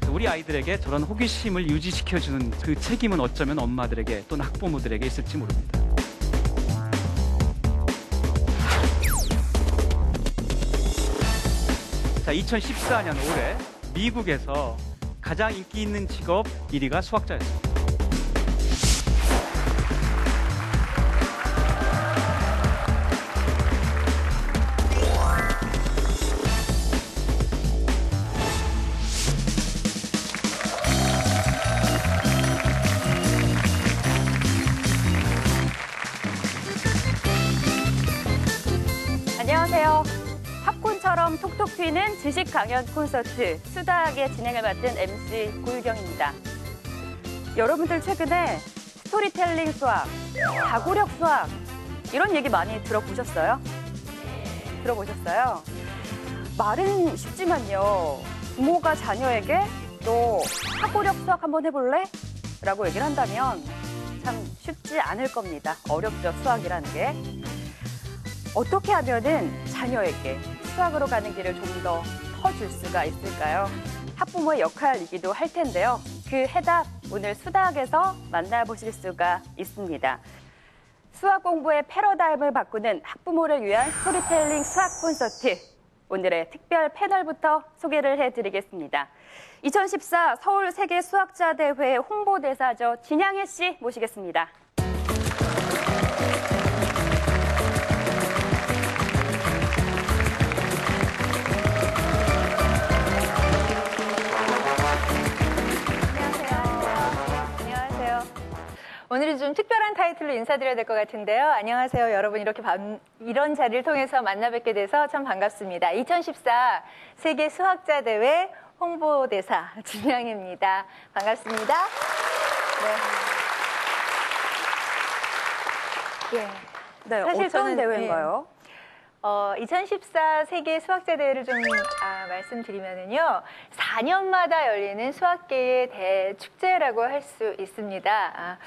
우리 아이들에게 저런 호기심을 유지시켜주는 그 책임은 어쩌면 엄마들에게 또는 학부모들에게 있을지 모릅니다. 자, 2014년 올해 미국에서 가장 인기 있는 직업 1위가 수학자였습니다. 안녕하세요. 팝콘처럼 톡톡 튀는 지식 강연 콘서트 수다하게 진행을 맡은 MC 고유경입니다. 여러분들 최근에 스토리텔링 수학, 사고력 수학 이런 얘기 많이 들어보셨어요? 들어보셨어요? 말은 쉽지만요. 부모가 자녀에게 너 사고력 수학 한번 해볼래? 라고 얘기를 한다면 참 쉽지 않을 겁니다. 어렵죠, 수학이라는 게. 어떻게 하면은 자녀에게 수학으로 가는 길을 좀 더 터줄 수가 있을까요? 학부모의 역할이기도 할 텐데요. 그 해답 오늘 수다학에서 만나보실 수가 있습니다. 수학 공부의 패러다임을 바꾸는 학부모를 위한 스토리텔링 수학 콘서트. 오늘의 특별 패널부터 소개를 해드리겠습니다. 2014 서울 세계 수학자 대회 홍보대사죠. 진양혜 씨 모시겠습니다. 오늘은 좀 특별한 타이틀로 인사드려야 될 것 같은데요. 안녕하세요. 여러분 이렇게 이런 자리를 통해서 만나 뵙게 돼서 참 반갑습니다. 2014 세계 수학자 대회 홍보대사 진양혜입니다. 반갑습니다. 네. 네, 사실 어떤 저는, 대회인가요? 2014 세계 수학자 대회를 좀 말씀드리면은요, 4년마다 열리는 수학계의 대축제라고 할 수 있습니다.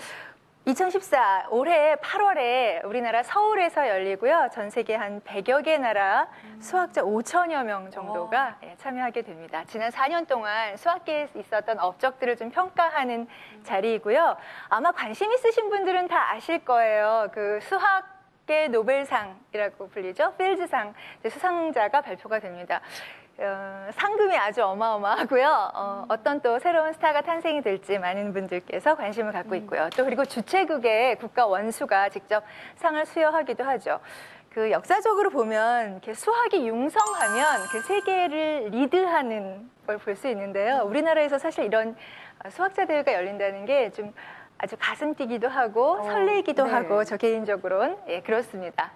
2014 올해 8월에 우리나라 서울에서 열리고요. 전 세계 한 100여 개 나라 수학자 5천여 명 정도가 참여하게 됩니다. 지난 4년 동안 수학계에 있었던 업적들을 좀 평가하는 자리이고요. 아마 관심 있으신 분들은 다 아실 거예요. 그 수학계 노벨상이라고 불리죠. 필즈상 수상자가 발표가 됩니다. 상금이 아주 어마어마하고요. 어떤 또 새로운 스타가 탄생이 될지 많은 분들께서 관심을 갖고 있고요. 또 그리고 주최국의 국가 원수가 직접 상을 수여하기도 하죠. 그 역사적으로 보면 이렇게 수학이 융성하면 그 세계를 리드하는 걸 볼 수 있는데요. 우리나라에서 사실 이런 수학자 대회가 열린다는 게 좀 아주 가슴 뛰기도 하고 설레기도 네. 하고 저 개인적으로는 그렇습니다.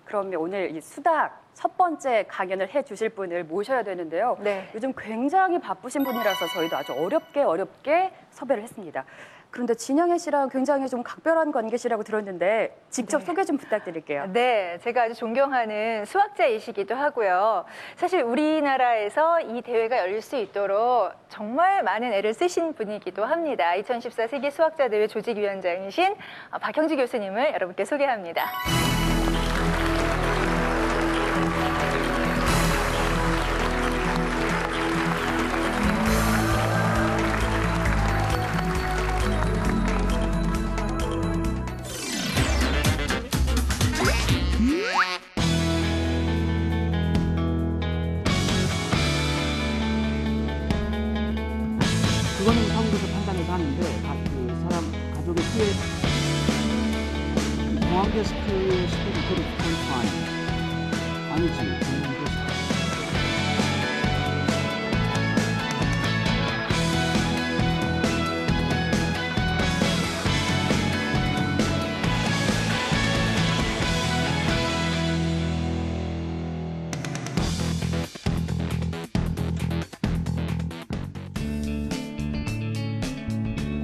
그러면 오늘 이 수다학 첫 번째 강연을 해주실 분을 모셔야 되는데요. 네. 요즘 굉장히 바쁘신 분이라서 저희도 아주 어렵게 섭외를 했습니다. 그런데 진양혜 씨랑 굉장히 좀 각별한 관계시라고 들었는데 직접 소개 좀 부탁드릴게요. 네, 제가 아주 존경하는 수학자이시기도 하고요. 사실 우리나라에서 이 대회가 열릴 수 있도록 정말 많은 애를 쓰신 분이기도 합니다. 2014 세계 수학자 대회 조직위원장이신 박형지 교수님을 여러분께 소개합니다. 그거는 사무소에서 판단해서 하는데 그 사람 가족의 피해 공항계스트 스테이트 컨파인 아니지 공항계스트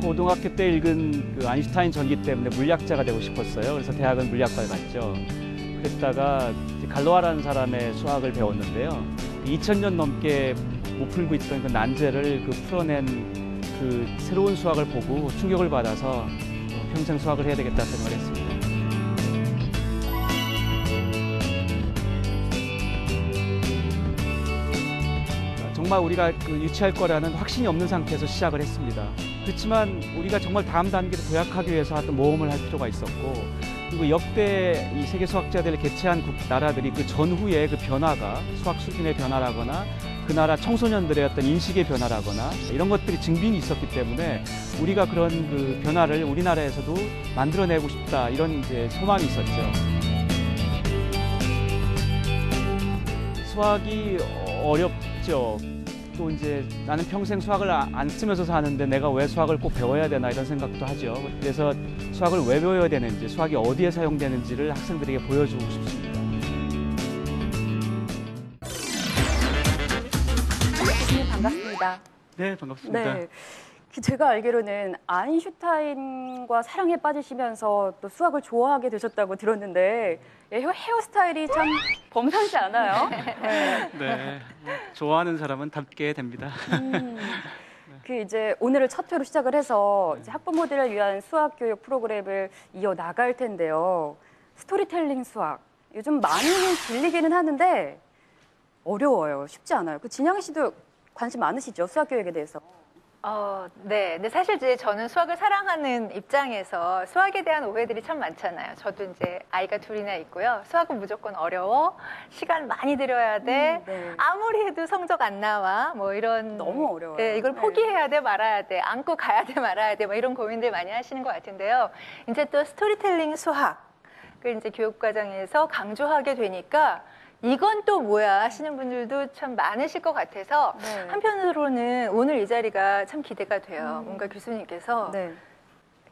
고등학교 때 읽은 그 아인슈타인 전기 때문에 물리학자가 되고 싶었어요. 그래서 대학은 물리학과에 갔죠. 그랬다가 갈로아라는 사람의 수학을 배웠는데요. 2000년 넘게 못 풀고 있던 그 난제를 풀어낸 그 새로운 수학을 보고 충격을 받아서 평생 수학을 해야 되겠다 생각을 했습니다. 정말 우리가 유치할 거라는 확신이 없는 상태에서 시작을 했습니다. 그렇지만 우리가 정말 다음 단계로 도약하기 위해서 어떤 모험을 할 필요가 있었고, 그리고 역대 이 세계 수학자들을 개최한 나라들이 그 전후에 그 변화가 수학 수준의 변화라거나 그 나라 청소년들의 어떤 인식의 변화라거나 이런 것들이 증빙이 있었기 때문에 우리가 그런 그 변화를 우리나라에서도 만들어내고 싶다, 이런 이제 소망이 있었죠. 수학이 어렵죠. 또 이제 나는 평생 수학을 안 쓰면서 사는데 내가 왜 수학을 꼭 배워야 되나 이런 생각도 하죠. 그래서 수학을 왜 배워야 되는지, 수학이 어디에 사용되는지를 학생들에게 보여주고 싶습니다. 교수님 반갑습니다. 네, 반갑습니다. 네. 제가 알기로는 아인슈타인과 사랑에 빠지시면서 또 수학을 좋아하게 되셨다고 들었는데 헤어스타일이 참 범상치 않아요. 네. 네, 좋아하는 사람은 닮게 됩니다. 이제 오늘을 첫 회로 시작을 해서 이제 학부모들을 위한 수학 교육 프로그램을 이어 나갈 텐데요. 스토리텔링 수학. 요즘 많이는 들리기는 하는데 어려워요. 쉽지 않아요. 진양희 씨도 관심 많으시죠? 수학 교육에 대해서. 네. 근데 사실 이제 저는 수학을 사랑하는 입장에서 수학에 대한 오해들이 참 많잖아요. 저도 이제 아이가 둘이나 있고요. 수학은 무조건 어려워. 시간 많이 들여야 돼. 네. 아무리 해도 성적 안 나와. 뭐 이런. 너무 어려워요. 네, 이걸 포기해야 돼, 말아야 돼. 안고 가야 돼, 말아야 돼. 뭐 이런 고민들 많이 하시는 것 같은데요. 이제 또 스토리텔링 수학을 이제 교육과정에서 강조하게 되니까 이건 또 뭐야 하시는 분들도 참 많으실 것 같아서 네. 한편으로는 오늘 이 자리가 참 기대가 돼요. 뭔가 교수님께서 네.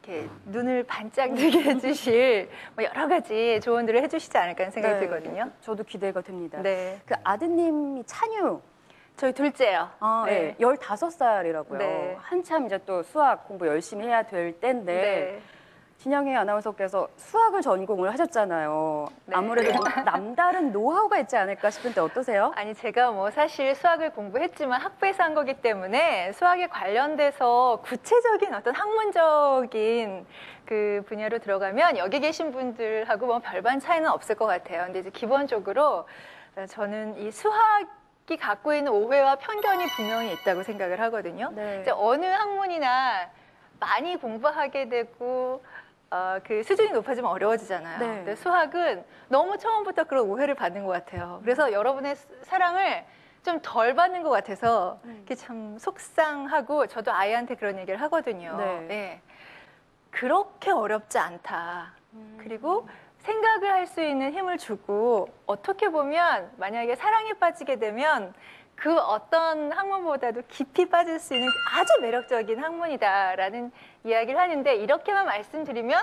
이렇게 눈을 반짝이게 해주실 뭐 여러 가지 조언들을 해주시지 않을까 하는 생각이 들거든요. 저도 기대가 됩니다. 네. 아드님이 찬유. 저희 둘째요. 네. 15살이라고요. 네. 한참 이제 또 수학 공부 열심히 해야 될 때인데 네. 진양희 아나운서께서 수학을 전공을 하셨잖아요. 네. 아무래도 남다른 노하우가 있지 않을까 싶은데 어떠세요? 아니 제가 뭐 사실 수학을 공부했지만 학부에서 한 거기 때문에 수학에 관련돼서 구체적인 어떤 학문적인 그 분야로 들어가면 여기 계신 분들하고 뭐 별반 차이는 없을 것 같아요. 근데 이제 기본적으로 저는 이 수학이 갖고 있는 오해와 편견이 분명히 있다고 생각을 하거든요. 네. 이제 어느 학문이나 많이 공부하게 되고 그 수준이 높아지면 어려워지잖아요. 네. 근데 수학은 너무 처음부터 그런 오해를 받는 것 같아요. 그래서 여러분의 사랑을 좀 덜 받는 것 같아서 이게 참 속상하고 저도 아이한테 그런 얘기를 하거든요. 네. 네. 그렇게 어렵지 않다. 그리고 생각을 할 수 있는 힘을 주고 어떻게 보면 만약에 사랑에 빠지게 되면 그 어떤 학문보다도 깊이 빠질 수 있는 아주 매력적인 학문이다라는 이야기를 하는데 이렇게만 말씀드리면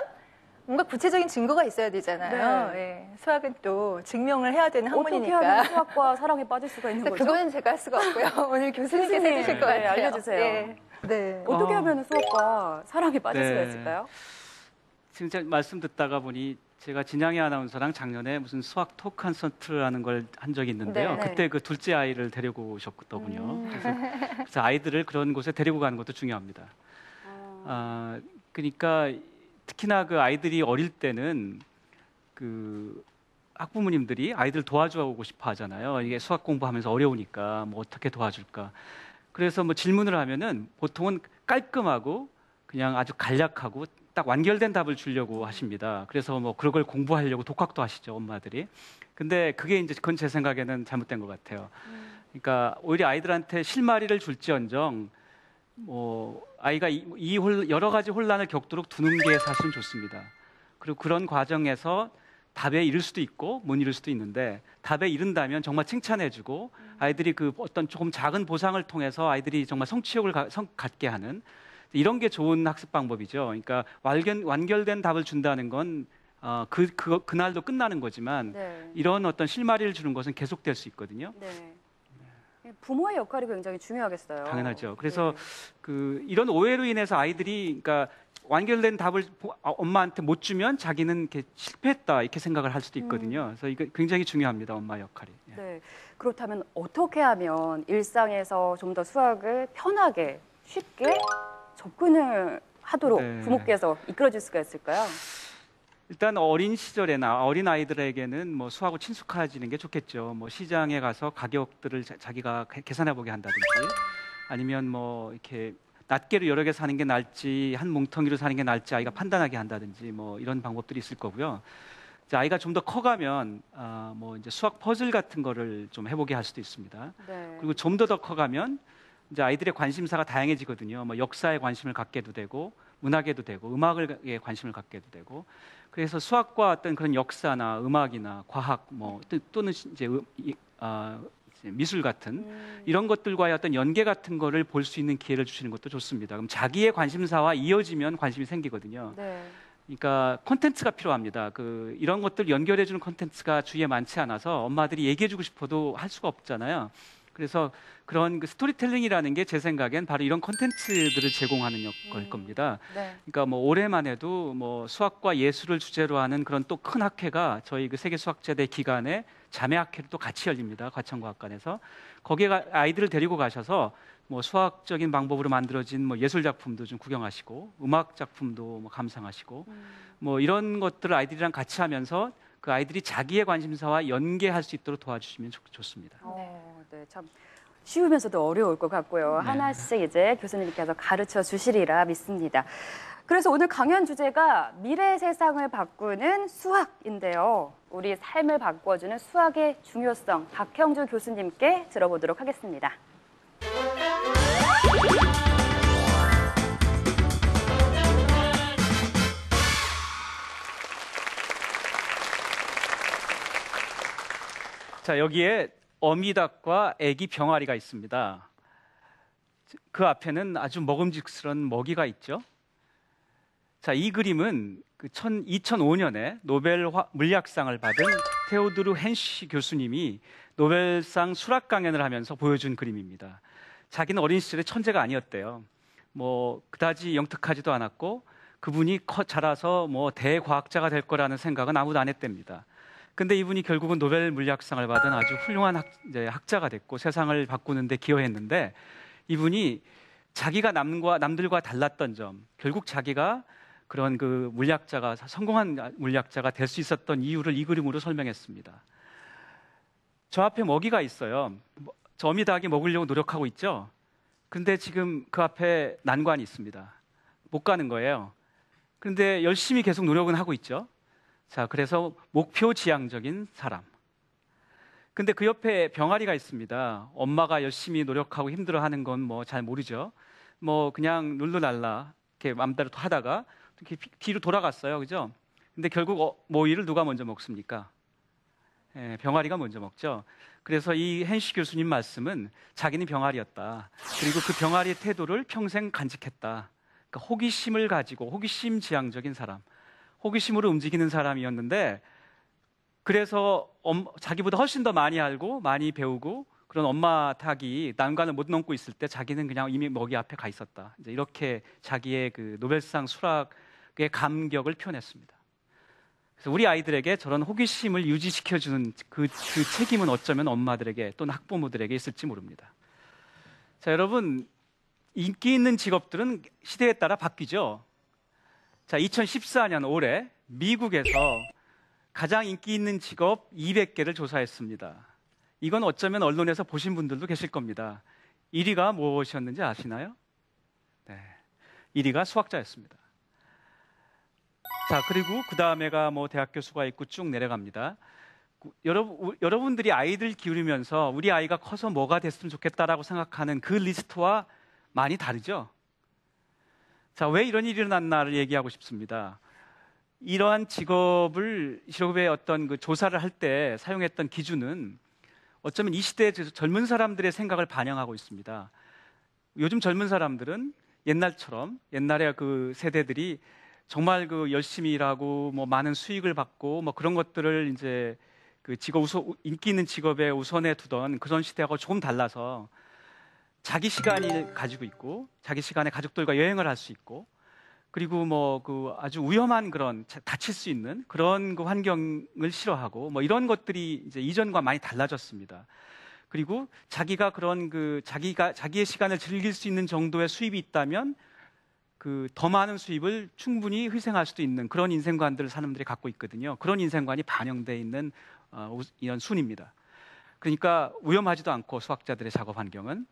뭔가 구체적인 증거가 있어야 되잖아요. 네. 네. 수학은 또 증명을 해야 되는 어떻게 학문이니까. 하면 수학과 사랑에 빠질 수가 있는 거죠? 그거는 제가 할 수가 없고요. 오늘 교수님께서 교수님, 해주실 것 네, 같아요. 알려주세요. 네. 네. 어떻게 하면 수학과 사랑에 빠질 수가 네. 있을까요? 지금 제가 말씀 듣다가 보니 제가 진양희 아나운서랑 작년에 무슨 수학 토크 콘서트라는 걸 한 적이 있는데요. 네. 그때 그 둘째 아이를 데리고 오셨거든요. 그래서 아이들을 그런 곳에 데리고 가는 것도 중요합니다. 그러니까 특히나 그 아이들이 어릴 때는 그 학부모님들이 아이들 도와주고 싶어 하잖아요. 이게 수학 공부하면서 어려우니까 뭐 어떻게 도와줄까. 그래서 뭐 질문을 하면은 보통은 깔끔하고 그냥 아주 간략하고 딱 완결된 답을 주려고 하십니다. 그래서 뭐 그런 걸 공부하려고 독학도 하시죠, 엄마들이. 근데 그게 이제 그건 제 생각에는 잘못된 것 같아요. 그러니까 오히려 아이들한테 실마리를 줄지언정 뭐 아이가 여러 가지 혼란을 겪도록 두는 게 사실은 좋습니다. 그리고 그런 과정에서 답에 이를 수도 있고 못 이룰 수도 있는데 답에 이른다면 정말 칭찬해주고 아이들이 그 어떤 조금 작은 보상을 통해서 아이들이 정말 성취욕을 갖게 하는 이런 게 좋은 학습 방법이죠. 그러니까 완결된 답을 준다는 건 그날도 끝나는 거지만 네. 이런 어떤 실마리를 주는 것은 계속될 수 있거든요. 네. 부모의 역할이 굉장히 중요하겠어요. 당연하죠. 그래서 이런 오해로 인해서 아이들이 그러니까 완결된 답을 엄마한테 못 주면 자기는 이렇게 실패했다 이렇게 생각을 할 수도 있거든요. 그래서 이거 굉장히 중요합니다. 엄마 역할이. 예. 네. 그렇다면 어떻게 하면 일상에서 좀 더 수학을 편하게 쉽게 접근을 하도록 네. 부모께서 이끌어줄 수가 있을까요? 일단 어린 시절에나 어린 아이들에게는 뭐 수학을 친숙해지는 게 좋겠죠. 뭐 시장에 가서 가격들을 자기가 계산해 보게 한다든지, 아니면 뭐 이렇게 낱개로 여러 개 사는 게 나을지 한 뭉텅이로 사는 게 나을지 아이가 판단하게 한다든지 뭐 이런 방법들이 있을 거고요. 이제 아이가 좀 더 커가면 뭐 이제 수학 퍼즐 같은 거를 좀 해보게 할 수도 있습니다. 네. 그리고 좀 더 커가면 이제 아이들의 관심사가 다양해지거든요. 뭐 역사에 관심을 갖게도 되고, 문학에도 되고, 음악에 관심을 갖게도 되고. 그래서 수학과 어떤 그런 역사나 음악이나 과학, 뭐 또는 이제 이제 미술 같은 이런 것들과의 어떤 연계 같은 거를 볼 수 있는 기회를 주시는 것도 좋습니다. 그럼 자기의 관심사와 이어지면 관심이 생기거든요. 네. 그러니까 콘텐츠가 필요합니다. 이런 것들 연결해주는 콘텐츠가 주위에 많지 않아서 엄마들이 얘기해주고 싶어도 할 수가 없잖아요. 그래서 그런 그 스토리텔링이라는 게 제 생각엔 바로 이런 콘텐츠들을 제공하는 역할일 겁니다. 네. 그러니까 뭐 올해만 해도 뭐 수학과 예술을 주제로 하는 그런 또 큰 학회가 저희 그 세계 수학제대 기간에 자매 학회를 또 같이 열립니다. 과천과학관에서. 거기에 아이들을 데리고 가셔서 뭐 수학적인 방법으로 만들어진 뭐 예술 작품도 좀 구경하시고, 음악 작품도 뭐 감상하시고, 뭐 이런 것들을 아이들이랑 같이 하면서 그 아이들이 자기의 관심사와 연계할 수 있도록 도와주시면 좋습니다. 네, 참 쉬우면서도 어려울 것 같고요. 네. 하나씩 이제 교수님께서 가르쳐 주시리라 믿습니다. 그래서 오늘 강연 주제가 미래 세상을 바꾸는 수학인데요. 우리 삶을 바꿔주는 수학의 중요성, 박형주 교수님께 들어보도록 하겠습니다. 자, 여기에 어미닭과 애기 병아리가 있습니다. 그 앞에는 아주 먹음직스러운 먹이가 있죠. 자, 이 그림은 2005년에 노벨 물리학상을 받은 테오도르 헨시 교수님이 노벨상 수학 강연을 하면서 보여준 그림입니다. 자기는 어린 시절에 천재가 아니었대요. 뭐 그다지 영특하지도 않았고, 그분이 자라서 뭐 대과학자가 될 거라는 생각은 아무도 안 했답니다. 근데 이분이 결국은 노벨 물리학상을 받은 아주 훌륭한 학자가 됐고 세상을 바꾸는 데 기여했는데, 이분이 자기가 남들과 달랐던 점, 결국 자기가 그런 그 물리학자가, 성공한 물리학자가 될 수 있었던 이유를 이 그림으로 설명했습니다. 저 앞에 먹이가 있어요. 저 어미닭이 먹으려고 노력하고 있죠. 근데 지금 그 앞에 난관이 있습니다. 못 가는 거예요. 그런데 열심히 계속 노력은 하고 있죠. 자, 그래서 목표 지향적인 사람. 근데 그 옆에 병아리가 있습니다. 엄마가 열심히 노력하고 힘들어하는 건 뭐 잘 모르죠. 뭐 그냥 룰루랄라 이렇게 맘대로 하다가 이렇게 뒤로 돌아갔어요, 그죠? 근데 결국 모이를 누가 먼저 먹습니까? 병아리가 먼저 먹죠. 그래서 이 헨시 교수님 말씀은 자기는 병아리였다. 그리고 그 병아리의 태도를 평생 간직했다. 그러니까 호기심을 가지고 호기심 지향적인 사람, 호기심으로 움직이는 사람이었는데, 그래서 자기보다 훨씬 더 많이 알고 많이 배우고 그런 엄마 닭이 난관을 못 넘고 있을 때 자기는 그냥 이미 먹이 앞에 가 있었다. 이제 이렇게 자기의 그 노벨상 수학의 감격을 표현했습니다. 그래서 우리 아이들에게 저런 호기심을 유지시켜주는 그 책임은 어쩌면 엄마들에게 또는 학부모들에게 있을지 모릅니다. 자, 여러분, 인기 있는 직업들은 시대에 따라 바뀌죠. 자, 2014년 올해 미국에서 가장 인기 있는 직업 200개를 조사했습니다. 이건 어쩌면 언론에서 보신 분들도 계실 겁니다. 1위가 무엇이었는지 아시나요? 네, 1위가 수학자였습니다. 자, 그리고 그 다음에가 뭐 대학 교수가 있고 쭉 내려갑니다. 여러분들이 아이들 기르면서 우리 아이가 커서 뭐가 됐으면 좋겠다라고 생각하는 그 리스트와 많이 다르죠? 자, 왜 이런 일이 일어났나를 얘기하고 싶습니다. 이러한 직업의 어떤 그 조사를 할 때 사용했던 기준은 어쩌면 이 시대의 젊은 사람들의 생각을 반영하고 있습니다. 요즘 젊은 사람들은 옛날처럼, 옛날에 그 세대들이 정말 그 열심히 일하고 뭐 많은 수익을 받고 뭐 그런 것들을 이제 그 인기 있는 직업에 우선에 두던 그런 시대하고 조금 달라서 자기 시간을 가지고 있고, 자기 시간에 가족들과 여행을 할 수 있고, 그리고 뭐 그 아주 위험한 그런 다칠 수 있는 그런 그 환경을 싫어하고 뭐 이런 것들이 이제 이전과 많이 달라졌습니다. 그리고 자기가 그런 자기의 시간을 즐길 수 있는 정도의 수입이 있다면 그 더 많은 수입을 충분히 희생할 수도 있는 그런 인생관들을 사람들이 갖고 있거든요. 그런 인생관이 반영되어 있는 이런 순입니다. 그러니까 위험하지도 않고 수학자들의 작업 환경은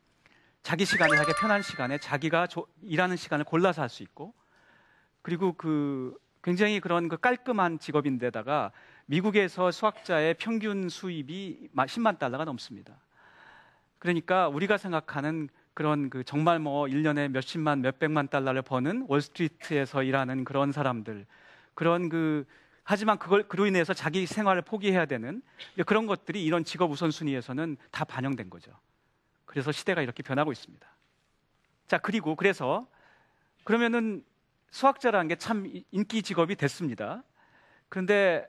자기 시간에 자기 편한 시간에 자기가 일하는 시간을 골라서 할 수 있고 그리고 그 굉장히 그런 그 깔끔한 직업인데다가 미국에서 수학자의 평균 수입이 10만 달러가 넘습니다. 그러니까 우리가 생각하는 그런 그 정말 뭐 1년에 몇십만, 몇백만 달러를 버는 월스트리트에서 일하는 그런 사람들, 그런 하지만 그로 인해서 자기 생활을 포기해야 되는 그런 것들이 이런 직업 우선순위에서는 다 반영된 거죠. 그래서 시대가 이렇게 변하고 있습니다. 자, 그래서 그러면은 수학자라는 게 참 인기 직업이 됐습니다. 그런데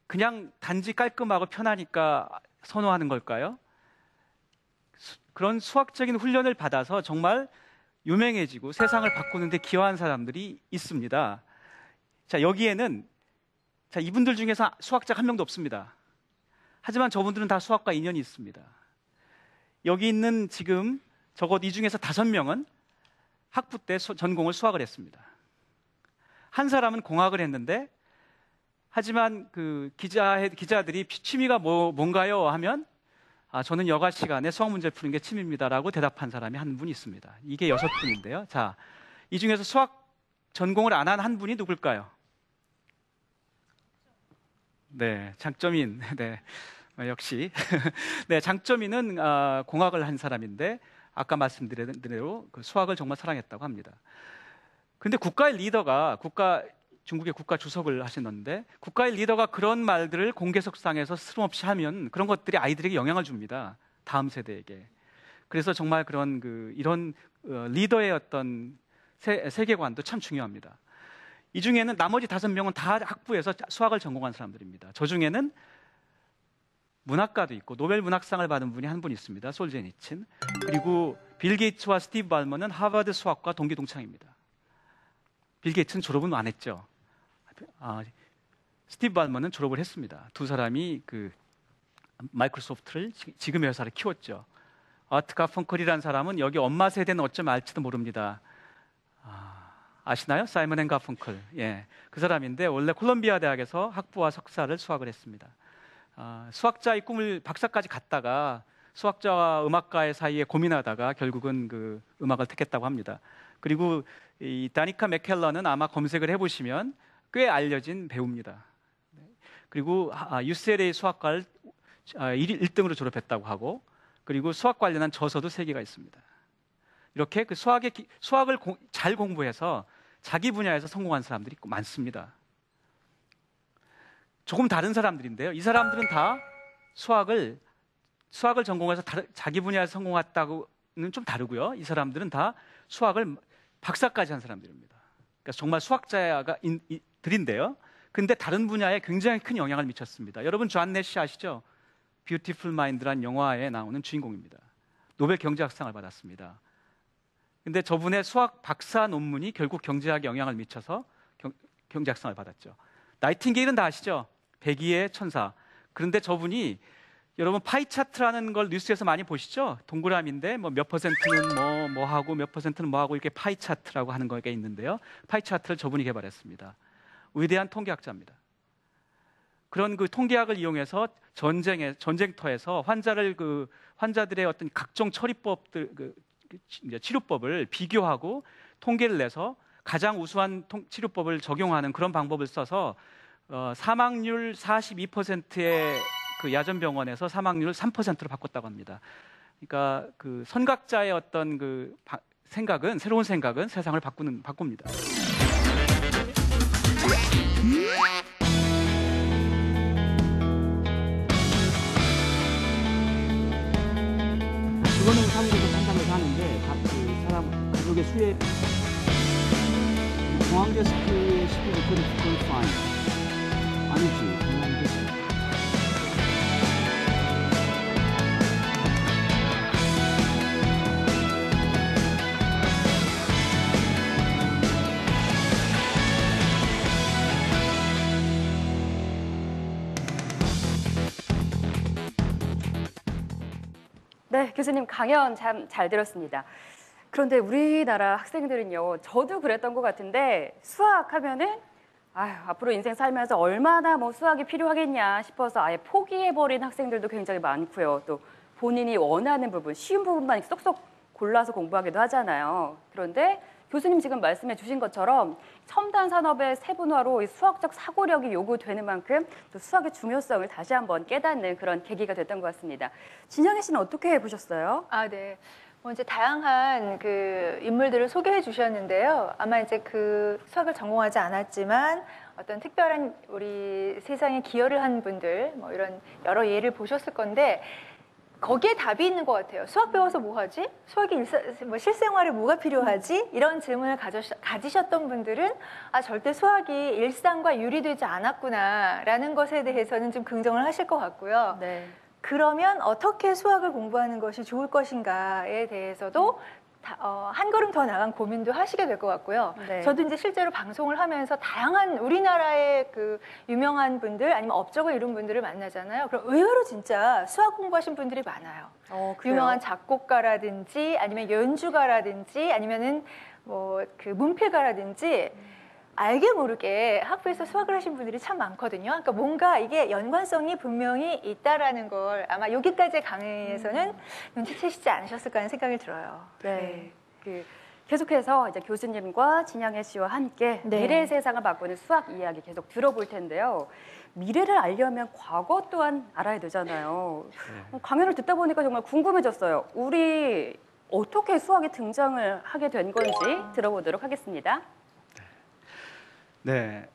그냥 단지 깔끔하고 편하니까 선호하는 걸까요? 그런 수학적인 훈련을 받아서 정말 유명해지고 세상을 바꾸는 데 기여한 사람들이 있습니다. 자, 여기에는 이분들 중에서 수학자가 한 명도 없습니다. 하지만 저분들은 다 수학과 인연이 있습니다. 여기 있는 지금 적어도 이 중에서 5명은 학부 때 전공을 수학을 했습니다. 한 사람은 공학을 했는데 하지만 그 기자들이 취미가 뭔가요? 하면 저는 여가 시간에 수학 문제를 푸는 게 취미입니다라고 대답한 사람이 한 분 있습니다. 이게 6분인데요. 자, 이 중에서 수학 전공을 안 한 한 분이 누굴까요? 네, 장점인. 네, 역시. 네, 장점인은 공학을 한 사람인데 아까 말씀드린 대로 그 수학을 정말 사랑했다고 합니다. 근데 국가의 리더가 중국의 국가 주석을 하셨는데 국가의 리더가 그런 말들을 공개석상에서 스름없이 하면 그런 것들이 아이들에게 영향을 줍니다. 다음 세대에게. 그래서 정말 그런 이런 리더의 어떤 세계관도 참 중요합니다. 이 중에는 나머지 5명은 다 학부에서 수학을 전공한 사람들입니다. 저 중에는 문학가도 있고 노벨 문학상을 받은 분이 한 분 있습니다. 솔제니친. 그리고 빌 게이츠와 스티브 발머는 하버드 수학과 동기 동창입니다. 빌 게이츠는 졸업은 안 했죠. 스티브 발머는 졸업을 했습니다. 두 사람이 마이크로소프트를 지금의 회사를 키웠죠. 아트 가펑클이라는 사람은 여기 엄마 세대는 어쩜 알지도 모릅니다. 아시나요? 사이먼 앤 가펑클. 예, 그 사람인데 원래 콜롬비아 대학에서 학부와 석사를 수학을 했습니다. 수학자의 꿈을 박사까지 갔다가 수학자와 음악가의 사이에 고민하다가 결국은 음악을 택했다고 합니다. 그리고 이 다니카 맥켈런은 아마 검색을 해보시면 꽤 알려진 배우입니다. 그리고 UCLA 수학과를 1등으로 졸업했다고 하고 그리고 수학 관련한 저서도 3개가 있습니다. 이렇게 수학을 잘 공부해서 자기 분야에서 성공한 사람들이 많습니다. 조금 다른 사람들인데요. 이 사람들은 다 수학을 전공해서 자기 분야에서 성공했다고는 좀 다르고요. 이 사람들은 다 수학을 박사까지 한 사람들입니다. 그러니까 정말 수학자들인데요. 근데 다른 분야에 굉장히 큰 영향을 미쳤습니다. 여러분 존 내시 아시죠? 뷰티풀 마인드란 영화에 나오는 주인공입니다. 노벨 경제학상을 받았습니다. 근데 저분의 수학 박사 논문이 결국 경제학에 영향을 미쳐서 경제학상을 받았죠. 나이팅게일은 다 아시죠? 백의의 천사. 그런데 저분이 여러분 파이 차트라는 걸 뉴스에서 많이 보시죠? 동그라미인데 몇 퍼센트는 뭐 하고 몇 퍼센트는 뭐 하고 이렇게 파이 차트라고 하는 거가 있는데요. 파이 차트를 저분이 개발했습니다. 위대한 통계학자입니다. 그런 통계학을 이용해서 전쟁터에서 환자들의 어떤 각종 처리법들 치료법을 비교하고 통계를 내서 가장 우수한 치료법을 적용하는 그런 방법을 써서 사망률 42%의 야전병원에서 사망률을 3%로 바꿨다고 합니다. 그러니까 선각자의 어떤 새로운 생각은 세상을 바꿉니다. 그거는 사무소에서 판단해서 하는데 사람 가족의 수에 공황제 스킬의 시기를 그걸 파인 아니지 공황제 네, 교수님 강연 참 잘 들었습니다. 그런데 우리나라 학생들은요, 저도 그랬던 것 같은데 수학 하면은 아유, 앞으로 인생 살면서 얼마나 뭐 수학이 필요하겠냐 싶어서 아예 포기해버린 학생들도 굉장히 많고요. 또 본인이 원하는 부분, 쉬운 부분만 쏙쏙 골라서 공부하기도 하잖아요. 그런데 교수님 지금 말씀해 주신 것처럼 첨단 산업의 세분화로 이 수학적 사고력이 요구되는 만큼 또 수학의 중요성을 다시 한번 깨닫는 그런 계기가 됐던 것 같습니다. 진영애 씨는 어떻게 보셨어요? 아, 네. 뭐 이제 다양한 그 인물들을 소개해 주셨는데요. 아마 이제 그 수학을 전공하지 않았지만 어떤 특별한 우리 세상에 기여를 한 분들, 뭐 이런 여러 예를 보셨을 건데 거기에 답이 있는 것 같아요. 수학 배워서 뭐 하지? 수학이 실생활에 뭐가 필요하지? 이런 질문을 가지셨던 분들은 아, 절대 수학이 일상과 유리되지 않았구나라는 것에 대해서는 좀 긍정을 하실 것 같고요. 네. 그러면 어떻게 수학을 공부하는 것이 좋을 것인가에 대해서도 한 걸음 더 나간 고민도 하시게 될 것 같고요. 네. 저도 이제 실제로 방송을 하면서 다양한 우리나라의 그 유명한 분들 아니면 업적을 이룬 분들을 만나잖아요. 그럼 의외로 진짜 수학 공부하신 분들이 많아요. 그래요? 유명한 작곡가라든지 아니면 연주가라든지 아니면은 뭐 그 문필가라든지 알게 모르게 학부에서 수학을 하신 분들이 참 많거든요. 그러니까 뭔가 이게 연관성이 분명히 있다라는 걸 아마 여기까지의 강의에서는 눈치채시지 않으셨을까 하는 생각이 들어요. 네. 계속해서 이제 교수님과 진영애 씨와 함께 네. 미래의 세상을 바꾸는 수학 이야기 계속 들어볼 텐데요. 미래를 알려면 과거 또한 알아야 되잖아요. 강연을 듣다 보니까 정말 궁금해졌어요. 우리 어떻게 수학이 등장을 하게 된 건지 들어보도록 하겠습니다. 네,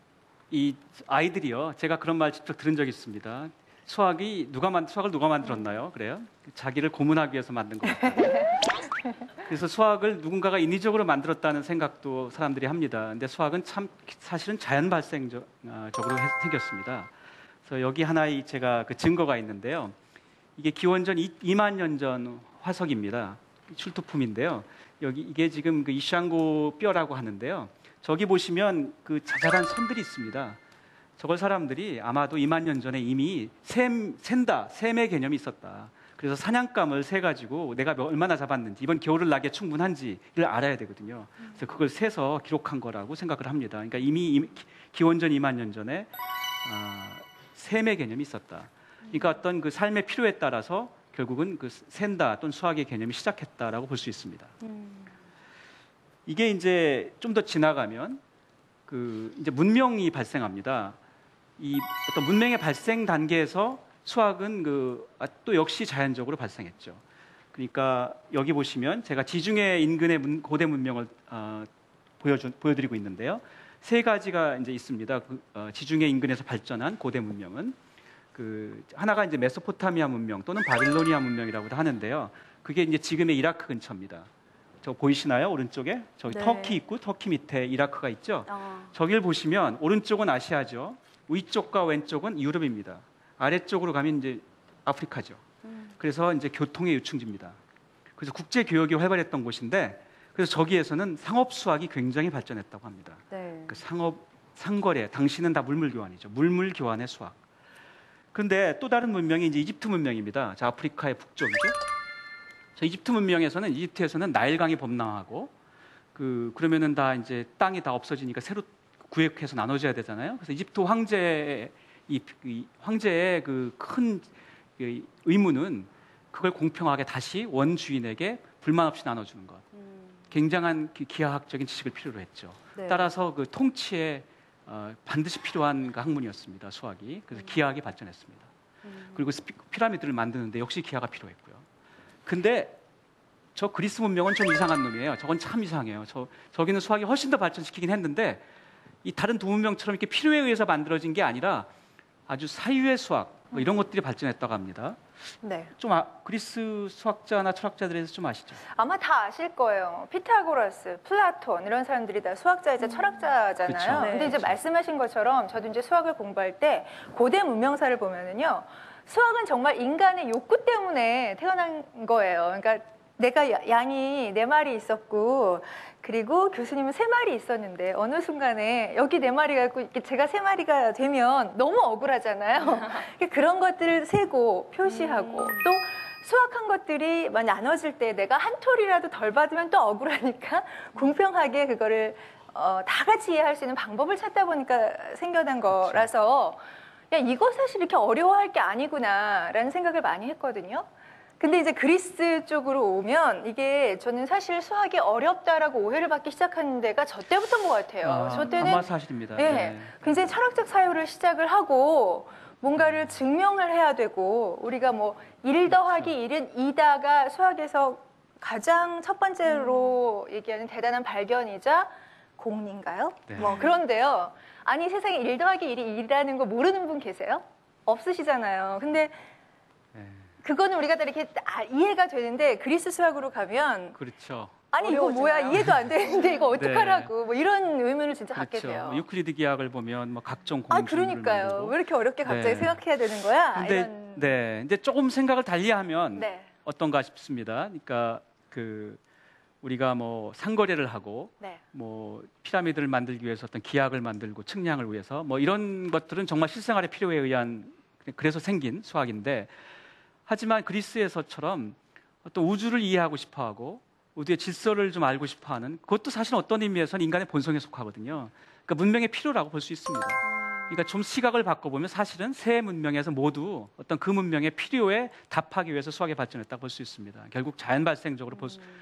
이 아이들이요. 제가 그런 말 직접 들은 적이 있습니다. 수학을 누가 만들었나요? 그래요? 자기를 고문하기 위해서 만든 것 같아요. 그래서 수학을 누군가가 인위적으로 만들었다는 생각도 사람들이 합니다. 근데 수학은 사실은 자연 발생적으로 생겼습니다. 그래서 여기 하나의 제가 그 증거가 있는데요. 이게 기원전 2만 년 전 화석입니다. 출토품인데요. 이게 지금 그 이샹고 뼈라고 하는데요. 저기 보시면 그 자잘한 선들이 있습니다. 저걸 사람들이 아마도 2만 년 전에 이미 셈의 개념이 있었다. 그래서 사냥감을 세가지고 내가 얼마나 잡았는지, 이번 겨울을 나게 충분한지를 알아야 되거든요. 그래서 그걸 세서 기록한 거라고 생각을 합니다. 그러니까 이미 기원전 2만 년 전에 셈의 개념이 있었다. 그러니까 어떤 그 삶의 필요에 따라서 결국은 그 센다 또는 수학의 개념이 시작했다라고 볼 수 있습니다. 이게 이제 좀 더 지나가면 이제 문명이 발생합니다. 이 어떤 문명의 발생 단계에서 수학은 또 역시 자연적으로 발생했죠. 그러니까 여기 보시면 제가 지중해 인근의 고대 문명을 보여드리고 있는데요. 세 가지가 이제 있습니다. 지중해 인근에서 발전한 고대 문명은 하나가 이제 메소포타미아 문명 또는 바빌로니아 문명이라고도 하는데요. 그게 이제 지금의 이라크 근처입니다. 저 보이시나요? 오른쪽에 저기 네. 터키 있고 터키 밑에 이라크가 있죠. 저길 보시면 오른쪽은 아시아죠. 위쪽과 왼쪽은 유럽입니다. 아래쪽으로 가면 이제 아프리카죠. 그래서 이제 교통의 유충지입니다. 그래서 국제 교역이 활발했던 곳인데 그래서 저기에서는 상업 수학이 굉장히 발전했다고 합니다. 네. 그 상거래, 당시는 다 물물 교환이죠. 물물 교환의 수학. 그런데 또 다른 문명이 이제 이집트 문명입니다. 자, 아프리카의 북쪽이죠. 저 이집트에서는 나일강이 범람하고 그러면은 다 이제 땅이 다 없어지니까 새로 구획해서 나눠줘야 되잖아요. 그래서 이집트 황제의 그 큰 의무는 그걸 공평하게 다시 원주인에게 불만 없이 나눠주는 것. 굉장한 기하학적인 지식을 필요로 했죠. 네. 따라서 그 통치에 반드시 필요한 그 학문이었습니다. 수학이. 그래서 기하학이 발전했습니다. 그리고 피라미드를 만드는데 역시 기하가 필요했고요. 근데 저 그리스 문명은 좀 이상한 놈이에요. 저건 참 이상해요. 저기는 수학이 훨씬 더 발전시키긴 했는데 이 다른 두 문명처럼 이렇게 필요에 의해서 만들어진 게 아니라 아주 사유의 수학 뭐 이런 것들이 발전했다고 합니다. 네. 좀 그리스 수학자나 철학자들에 대해서 좀 아시죠? 아마 다 아실 거예요. 피타고라스, 플라톤 이런 사람들이 다 수학자이자 철학자잖아요. 그쵸. 근데 네, 이제 말씀하신 것처럼 저도 이제 수학을 공부할 때 고대 문명사를 보면은요. 수학은 정말 인간의 욕구 때문에 태어난 거예요. 그러니까 내가 양이 4마리 있었고 그리고 교수님은 3마리 있었는데 어느 순간에 여기 4마리가 있고 제가 3마리가 되면 너무 억울하잖아요. 그런 것들을 세고 표시하고 또 수확한 것들이 막 나눠질 때 내가 한 톨이라도 덜 받으면 또 억울하니까 공평하게 그거를 다 같이 이해할 수 있는 방법을 찾다 보니까 생겨난 거라서 야, 이거 사실 이렇게 어려워할 게 아니구나라는 생각을 많이 했거든요. 근데 이제 그리스 쪽으로 오면 이게 저는 사실 수학이 어렵다라고 오해를 받기 시작한 데가 저 때부터인 것 같아요. 저 때는 아마 사실입니다. 네, 네. 굉장히 철학적 사유를 시작을 하고 뭔가를 증명을 해야 되고 우리가 뭐 1 더하기 1은 2다가 수학에서 가장 첫 번째로 얘기하는 대단한 발견이자 공인가요? 네. 뭐 그런데요. 아니 세상에 1 더하기 1이 2라는 거 모르는 분 계세요? 없으시잖아요. 근데 네. 그거는 우리가 다 이렇게 이해가 되는데 그리스 수학으로 가면 그렇죠. 아니 이거 뭐야 어려워지나요? 이해도 안 되는데 이거 네. 어떡하라고 뭐 이런 의문을 진짜 갖게 그렇죠. 돼요. 유클리드 기하학을 보면 뭐 각종 아 공식을 그러니까요. 만들고. 왜 이렇게 어렵게 갑자기 네. 생각해야 되는 거야? 근데 이런. 네, 이제 조금 생각을 달리하면 네. 어떤가 싶습니다. 그러니까 그 우리가 뭐 상거래를 하고 네. 뭐 피라미드를 만들기 위해서 어떤 기하학을 만들고 측량을 위해서 뭐 이런 것들은 정말 실생활의 필요에 의한 그래서 생긴 수학인데 하지만 그리스에서처럼 어떤 우주를 이해하고 싶어하고 우주의 질서를 좀 알고 싶어하는 그것도 사실 어떤 의미에서는 인간의 본성에 속하거든요. 그러니까 문명의 필요라고 볼 수 있습니다. 그러니까 좀 시각을 바꿔보면 사실은 새 문명에서 모두 어떤 그 문명의 필요에 답하기 위해서 수학이 발전했다고 볼 수 있습니다. 결국 자연 발생적으로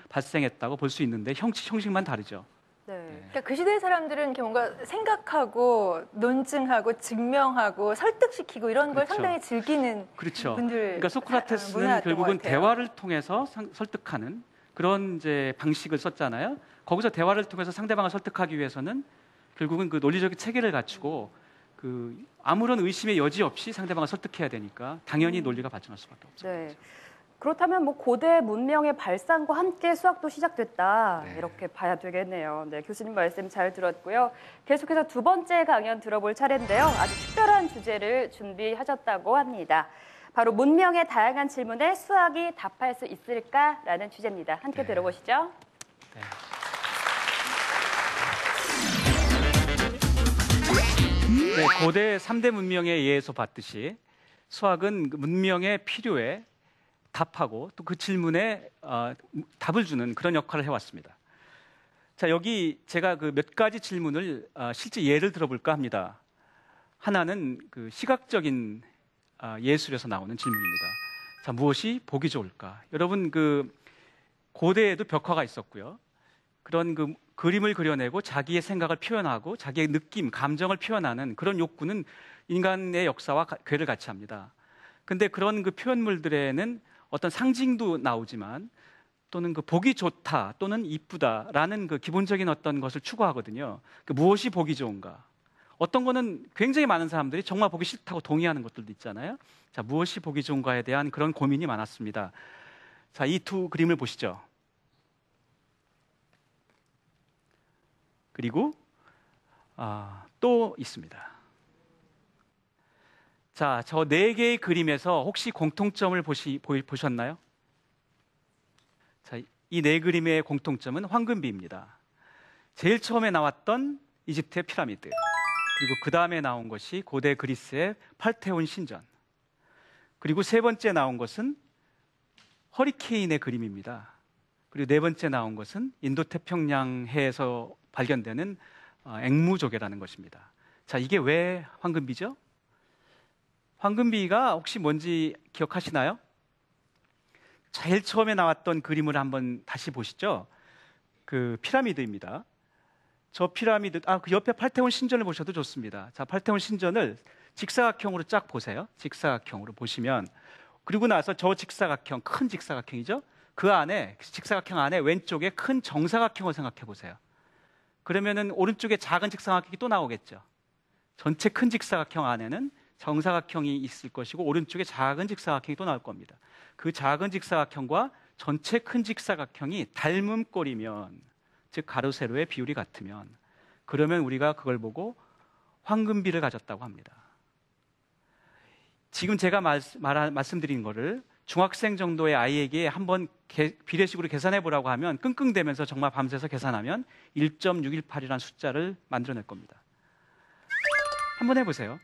발생했다고 볼 수 있는데 형식만 다르죠. 네. 그러니까 그 시대의 사람들은 이렇게 뭔가 생각하고 논증하고 증명하고 설득시키고 이런 걸 그렇죠. 상당히 즐기는 그렇죠. 분들. 그러니까 소크라테스는 문화였던 결국은 것 같아요. 대화를 통해서 설득하는 그런 이제 방식을 썼잖아요. 거기서 대화를 통해서 상대방을 설득하기 위해서는 결국은 그 논리적인 체계를 갖추고 그 아무런 의심의 여지 없이 상대방을 설득해야 되니까 당연히 논리가 발전할 수밖에 없죠. 네. 그렇다면 뭐 고대 문명의 발상과 함께 수학도 시작됐다 네. 이렇게 봐야 되겠네요. 네, 교수님 말씀 잘 들었고요. 계속해서 두 번째 강연 들어볼 차례인데요. 아주 특별한 주제를 준비하셨다고 합니다. 바로 문명의 다양한 질문에 수학이 답할 수 있을까라는 주제입니다. 함께 네. 들어보시죠. 네. 네, 고대 3대 문명에 의해서 봤듯이 수학은 그 문명의 필요에 답하고 또 그 질문에 답을 주는 그런 역할을 해왔습니다. 자, 여기 제가 그 몇 가지 질문을 실제 예를 들어볼까 합니다. 하나는 그 시각적인 예술에서 나오는 질문입니다. 자, 무엇이 보기 좋을까? 여러분 그 고대에도 벽화가 있었고요. 그런 그 그림을 그려내고 자기의 생각을 표현하고 자기의 느낌, 감정을 표현하는 그런 욕구는 인간의 역사와 궤를 같이 합니다. 근데 그런 그 표현물들에는 어떤 상징도 나오지만 또는 그 보기 좋다 또는 이쁘다라는 그 기본적인 어떤 것을 추구하거든요. 그 무엇이 보기 좋은가? 어떤 거는 굉장히 많은 사람들이 정말 보기 싫다고 동의하는 것들도 있잖아요. 자, 무엇이 보기 좋은가에 대한 그런 고민이 많았습니다. 자, 이 두 그림을 보시죠. 그리고 또 있습니다. 자, 저 네 개의 그림에서 혹시 공통점을 보셨나요? 자, 이 네 그림의 공통점은 황금비입니다. 제일 처음에 나왔던 이집트의 피라미드, 그리고 그 다음에 나온 것이 고대 그리스의 팔테온 신전, 그리고 세 번째 나온 것은 허리케인의 그림입니다. 그리고 네 번째 나온 것은 인도태평양해에서 발견되는 앵무조개라는 것입니다. 자, 이게 왜 황금비죠? 황금비가 혹시 뭔지 기억하시나요? 제일 처음에 나왔던 그림을 한번 다시 보시죠. 그 피라미드입니다. 저 피라미드, 그 옆에 팔테온 신전을 보셔도 좋습니다. 자, 팔테온 신전을 직사각형으로 쫙 보세요. 직사각형으로 보시면, 그리고 나서 저 직사각형, 큰 직사각형이죠? 그 안에, 직사각형 안에 왼쪽에 큰 정사각형을 생각해 보세요. 그러면은 오른쪽에 작은 직사각형이 또 나오겠죠. 전체 큰 직사각형 안에는 정사각형이 있을 것이고 오른쪽에 작은 직사각형이 또 나올 겁니다. 그 작은 직사각형과 전체 큰 직사각형이 닮은 꼴이면, 즉 가로 세로의 비율이 같으면, 그러면 우리가 그걸 보고 황금비를 가졌다고 합니다. 지금 제가 말씀드린 거를 중학생 정도의 아이에게 한번 비례식으로 계산해 보라고 하면 끙끙대면서 정말 밤새서 계산하면 1.618이라는 숫자를 만들어낼 겁니다. 한번 해보세요.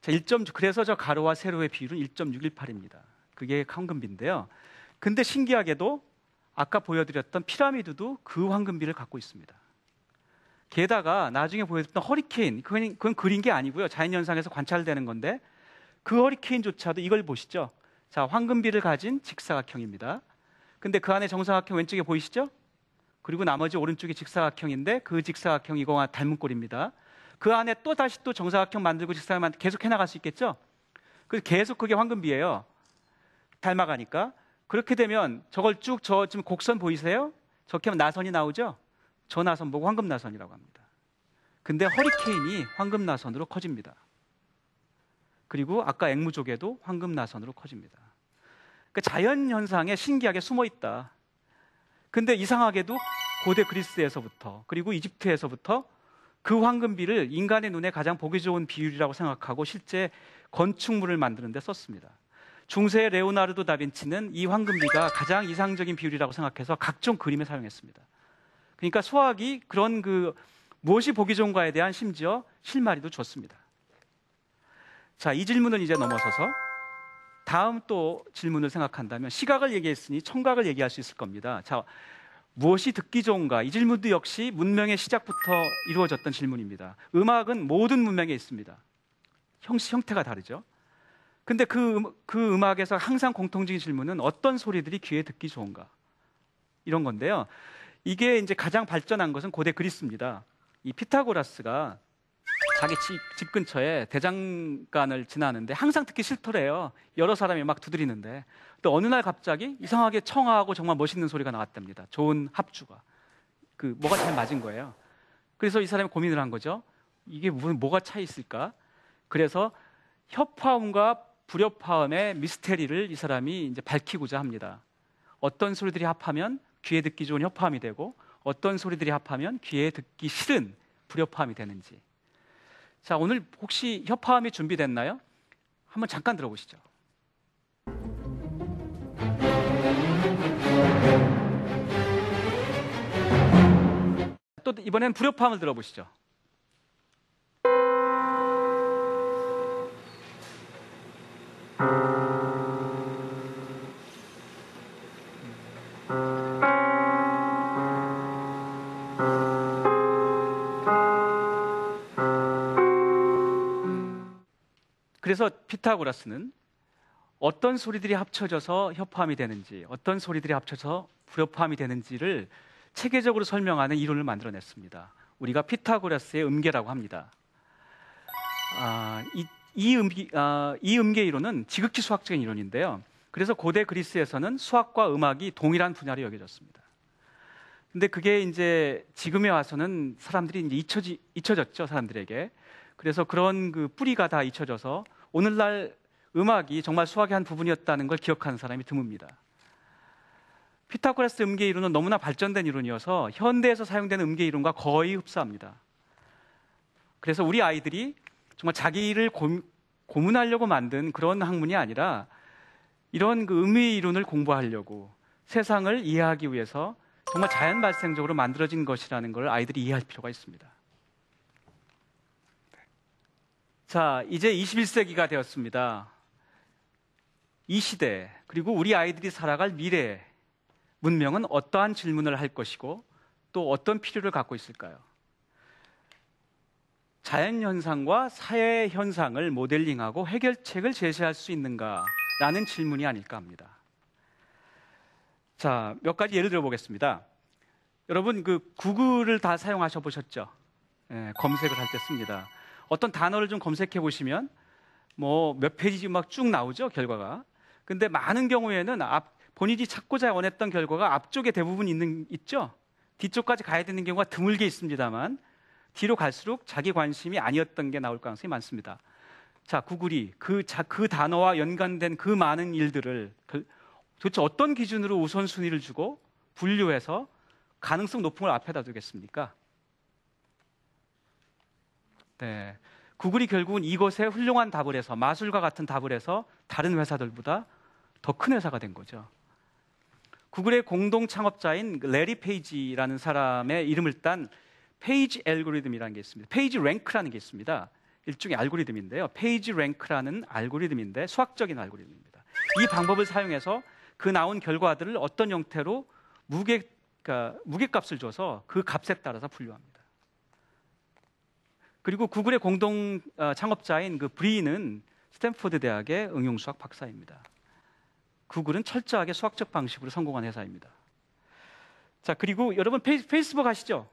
자, 그래서 저 가로와 세로의 비율은 1.618입니다. 그게 황금비인데요. 근데 신기하게도 아까 보여드렸던 피라미드도 그 황금비를 갖고 있습니다. 게다가 나중에 보여드렸던 허리케인, 그건 그린 게 아니고요. 자연현상에서 관찰되는 건데 그 허리케인조차도 이걸 보시죠. 자, 황금비를 가진 직사각형입니다. 근데 그 안에 정사각형 왼쪽에 보이시죠? 그리고 나머지 오른쪽이 직사각형인데 그 직사각형 이거와 닮은 꼴입니다. 그 안에 또 다시 또 정사각형 만들고 직사각형 계속 해나갈 수 있겠죠? 그래서 계속 그게 황금비예요. 닮아가니까. 그렇게 되면 저걸 쭉 지금 곡선 보이세요? 저렇게 하면 나선이 나오죠? 저 나선 보고 황금 나선이라고 합니다. 근데 허리케인이 황금 나선으로 커집니다. 그리고 아까 앵무족에도 황금 나선으로 커집니다. 그러니까 자연 현상에 신기하게 숨어 있다. 근데 이상하게도 고대 그리스에서부터 그리고 이집트에서부터 그 황금비를 인간의 눈에 가장 보기 좋은 비율이라고 생각하고 실제 건축물을 만드는 데 썼습니다. 중세의 레오나르도 다빈치는 이 황금비가 가장 이상적인 비율이라고 생각해서 각종 그림에 사용했습니다. 그러니까 수학이 그런 무엇이 보기 좋은가에 대한 심지어 실마리도 줬습니다. 자, 이 질문을 이제 넘어서서 다음 또 질문을 생각한다면 시각을 얘기했으니 청각을 얘기할 수 있을 겁니다. 자, 무엇이 듣기 좋은가? 이 질문도 역시 문명의 시작부터 이루어졌던 질문입니다. 음악은 모든 문명에 있습니다. 형태가 다르죠. 근데 그 음악에서 항상 공통적인 질문은 어떤 소리들이 귀에 듣기 좋은가? 이런 건데요. 이게 이제 가장 발전한 것은 고대 그리스입니다. 이 피타고라스가 자기 집 근처에 대장간을 지나는데 항상 듣기 싫더래요. 여러 사람이 막 두드리는데 또 어느 날 갑자기 이상하게 청아하고 정말 멋있는 소리가 나왔답니다. 좋은 합주가. 뭐가 잘 맞은 거예요. 그래서 이 사람이 고민을 한 거죠. 이게 뭐가 차이 있을까? 그래서 협화음과 불협화음의 미스테리를 이 사람이 이제 밝히고자 합니다. 어떤 소리들이 합하면 귀에 듣기 좋은 협화음이 되고 어떤 소리들이 합하면 귀에 듣기 싫은 불협화음이 되는지. 자, 오늘 혹시 협화음이 준비됐나요? 한번 잠깐 들어보시죠. 또 이번엔 불협화음을 들어보시죠. 그래서 피타고라스는 어떤 소리들이 합쳐져서 협화음이 되는지, 어떤 소리들이 합쳐서 불협화음이 되는지를 체계적으로 설명하는 이론을 만들어냈습니다. 우리가 피타고라스의 음계라고 합니다. 이 음계 이론은 지극히 수학적인 이론인데요. 그래서 고대 그리스에서는 수학과 음악이 동일한 분야로 여겨졌습니다. 근데 그게 이제 지금에 와서는 사람들이 이제 잊혀졌죠, 사람들에게. 그래서 그런 뿌리가 다 잊혀져서 오늘날 음악이 정말 수학의 한 부분이었다는 걸 기억하는 사람이 드뭅니다. 피타고라스 음계 이론은 너무나 발전된 이론이어서 현대에서 사용되는 음계 이론과 거의 흡사합니다. 그래서 우리 아이들이 정말 자기를 고문하려고 만든 그런 학문이 아니라 이런 음의 이론을 공부하려고 세상을 이해하기 위해서 정말 자연 발생적으로 만들어진 것이라는 걸 아이들이 이해할 필요가 있습니다. 자, 이제 21세기가 되었습니다. 이 시대, 그리고 우리 아이들이 살아갈 미래 문명은 어떠한 질문을 할 것이고 또 어떤 필요를 갖고 있을까요? 자연현상과 사회현상을 모델링하고 해결책을 제시할 수 있는가라는 질문이 아닐까 합니다. 자, 몇 가지 예를 들어보겠습니다. 여러분, 구글을 다 사용하셔 보셨죠? 검색을 할 때 씁니다. 어떤 단어를 좀 검색해 보시면 몇 페이지 막 쭉 나오죠, 결과가. 근데 많은 경우에는 본인이 찾고자 원했던 결과가 앞쪽에 대부분 있죠. 뒤쪽까지 가야 되는 경우가 드물게 있습니다만 뒤로 갈수록 자기 관심이 아니었던 게 나올 가능성이 많습니다. 자, 구글이 그 단어와 연관된 그 많은 일들을 도대체 어떤 기준으로 우선순위를 주고 분류해서 가능성 높은 걸 앞에다 두겠습니까? 네, 구글이 결국은 이것에 훌륭한 답을 해서 마술과 같은 답을 해서 다른 회사들보다 더 큰 회사가 된 거죠. 구글의 공동 창업자인 레리 페이지라는 사람의 이름을 딴 페이지 알고리즘이라는 게 있습니다. 페이지 랭크라는 게 있습니다. 일종의 알고리즘인데요. 페이지 랭크라는 알고리즘인데 수학적인 알고리즘입니다. 이 방법을 사용해서 그 나온 결과들을 어떤 형태로 그러니까 무게값을 줘서 그 값에 따라서 분류합니다. 그리고 구글의 공동 창업자인 그 브리는 스탠포드 대학의 응용수학 박사입니다. 구글은 철저하게 수학적 방식으로 성공한 회사입니다. 자, 그리고 여러분 페이스북 아시죠?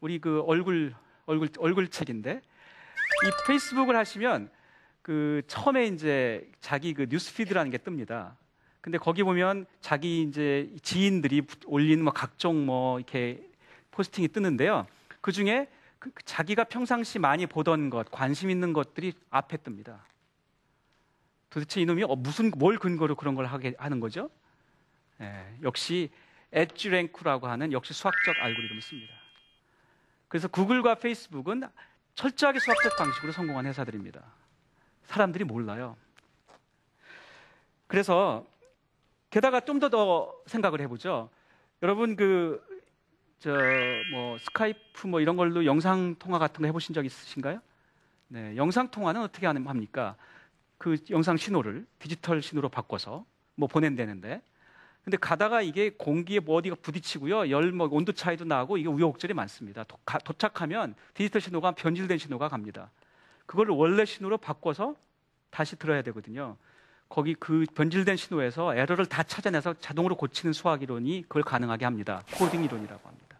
우리 그 얼굴 책인데 이 페이스북을 하시면 그 처음에 이제 자기 그 뉴스피드라는 게 뜹니다. 근데 거기 보면 자기 이제 지인들이 올린 뭐 각종 뭐 이렇게 포스팅이 뜨는데요. 그 중에 자기가 평상시 많이 보던 것, 관심 있는 것들이 앞에 뜹니다. 도대체 이놈이 뭘 근거로 그런 걸 하는 거죠? 역시 엣지랭크라고 하는 역시 수학적 알고리즘을 씁니다. 그래서 구글과 페이스북은 철저하게 수학적 방식으로 성공한 회사들입니다. 사람들이 몰라요. 그래서 게다가 좀 더 생각을 해보죠. 여러분 뭐 스카이프 뭐 이런 걸로 영상 통화 같은 거 해보신 적 있으신가요? 네, 영상 통화는 어떻게 합니까? 그 영상 신호를 디지털 신호로 바꿔서 뭐 보낸다는데, 근데 가다가 이게 공기에 뭐 어디가 부딪히고요, 뭐 온도 차이도 나고 이게 우여곡절이 많습니다. 도착하면 디지털 신호가 변질된 신호가 갑니다. 그걸 원래 신호로 바꿔서 다시 들어야 되거든요. 거기 그 변질된 신호에서 에러를 다 찾아내서 자동으로 고치는 수학 이론이 그걸 가능하게 합니다. 코딩 이론이라고 합니다.